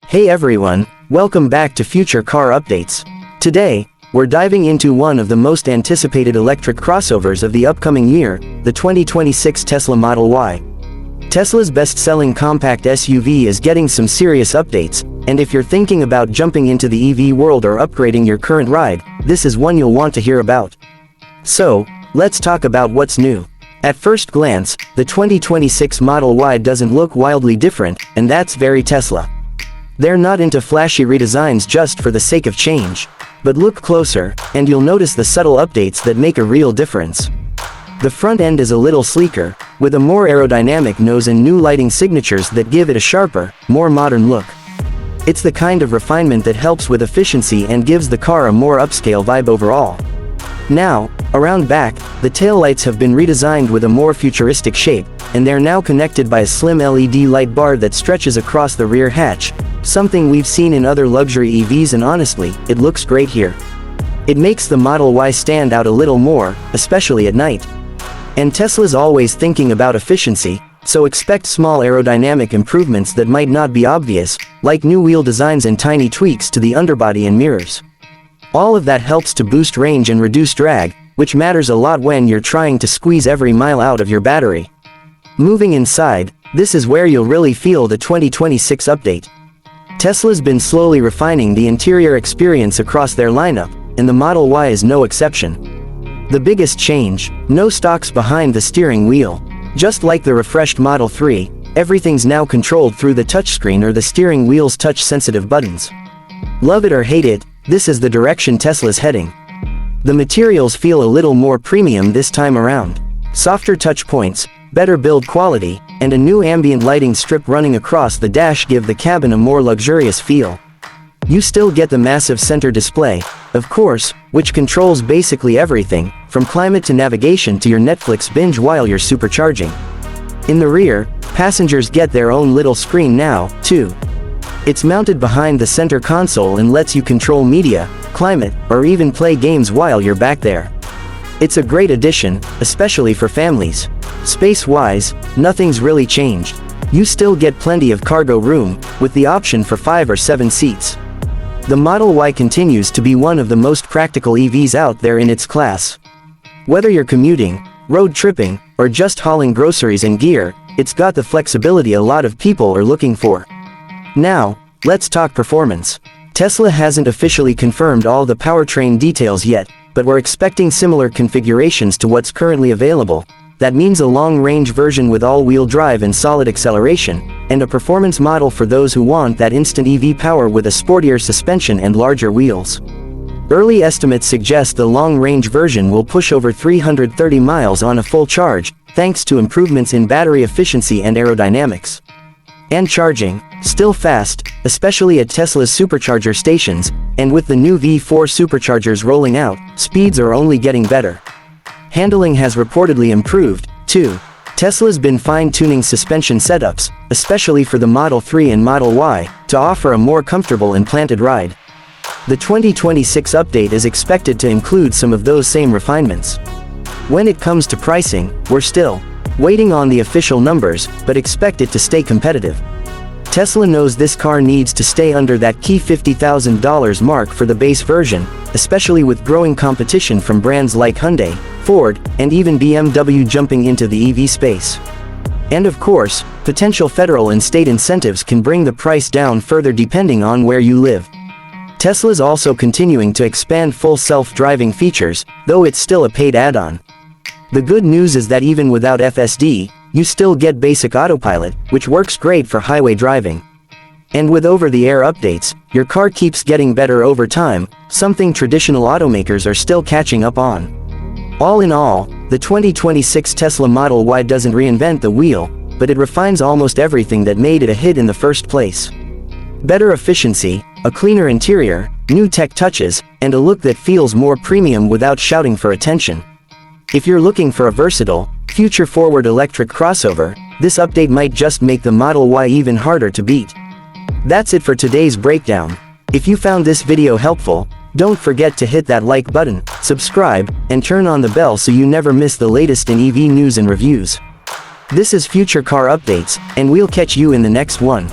Hey everyone, welcome back to Future Car Updates. Today, we're diving into one of the most anticipated electric crossovers of the upcoming year, the 2026 Tesla Model Y. Tesla's best-selling compact SUV is getting some serious updates, and if you're thinking about jumping into the EV world or upgrading your current ride, this is one you'll want to hear about. So, let's talk about what's new. At first glance, the 2026 Model Y doesn't look wildly different, and that's very Tesla. They're not into flashy redesigns just for the sake of change. But look closer, and you'll notice the subtle updates that make a real difference. The front end is a little sleeker, with a more aerodynamic nose and new lighting signatures that give it a sharper, more modern look. It's the kind of refinement that helps with efficiency and gives the car a more upscale vibe overall. Now, around back, the taillights have been redesigned with a more futuristic shape, and they're now connected by a slim LED light bar that stretches across the rear hatch, something we've seen in other luxury EVs, and honestly, it looks great here. It makes the Model Y stand out a little more, especially at night. And Tesla's always thinking about efficiency, so expect small aerodynamic improvements that might not be obvious, like new wheel designs and tiny tweaks to the underbody and mirrors. All of that helps to boost range and reduce drag, which matters a lot when you're trying to squeeze every mile out of your battery. Moving inside, this is where you'll really feel the 2026 update. Tesla's been slowly refining the interior experience across their lineup, and the Model Y is no exception. The biggest change: no stalks behind the steering wheel. Just like the refreshed Model 3, everything's now controlled through the touchscreen or the steering wheel's touch-sensitive buttons. Love it or hate it, this is the direction Tesla's heading. The materials feel a little more premium this time around. Softer touch points, better build quality, and a new ambient lighting strip running across the dash give the cabin a more luxurious feel. You still get the massive center display, of course, which controls basically everything, from climate to navigation to your Netflix binge while you're supercharging. In the rear, passengers get their own little screen now, too. It's mounted behind the center console and lets you control media, climate, or even play games while you're back there. It's a great addition, especially for families. Space-wise, nothing's really changed. You still get plenty of cargo room, with the option for 5 or 7 seats. The Model Y continues to be one of the most practical EVs out there in its class. Whether you're commuting, road tripping, or just hauling groceries and gear, it's got the flexibility a lot of people are looking for. Now, let's talk performance. Tesla hasn't officially confirmed all the powertrain details yet, but we're expecting similar configurations to what's currently available. That means a long-range version with all-wheel drive and solid acceleration, and a performance model for those who want that instant EV power with a sportier suspension and larger wheels. Early estimates suggest the long-range version will push over 330 miles on a full charge, thanks to improvements in battery efficiency and aerodynamics. And charging, still fast, especially at Tesla's supercharger stations, and with the new V4 superchargers rolling out, speeds are only getting better. Handling has reportedly improved, too. Tesla's been fine-tuning suspension setups, especially for the Model 3 and Model Y, to offer a more comfortable and planted ride. The 2026 update is expected to include some of those same refinements. When it comes to pricing, we're still waiting on the official numbers, but expect it to stay competitive. Tesla knows this car needs to stay under that key $50,000 mark for the base version, especially with growing competition from brands like Hyundai, Ford, and even BMW jumping into the EV space. And of course, potential federal and state incentives can bring the price down further depending on where you live. Tesla's also continuing to expand full self-driving features, though it's still a paid add-on. The good news is that even without FSD, you still get basic autopilot, which works great for highway driving. And with over-the-air updates, your car keeps getting better over time, something traditional automakers are still catching up on. All in all, the 2026 Tesla Model Y doesn't reinvent the wheel, but it refines almost everything that made it a hit in the first place. Better efficiency, a cleaner interior, new tech touches, and a look that feels more premium without shouting for attention. If you're looking for a versatile, future-forward electric crossover, this update might just make the Model Y even harder to beat. That's it for today's breakdown. If you found this video helpful, don't forget to hit that like button, subscribe, and turn on the bell so you never miss the latest in EV news and reviews. This is Future Car Updates, and we'll catch you in the next one.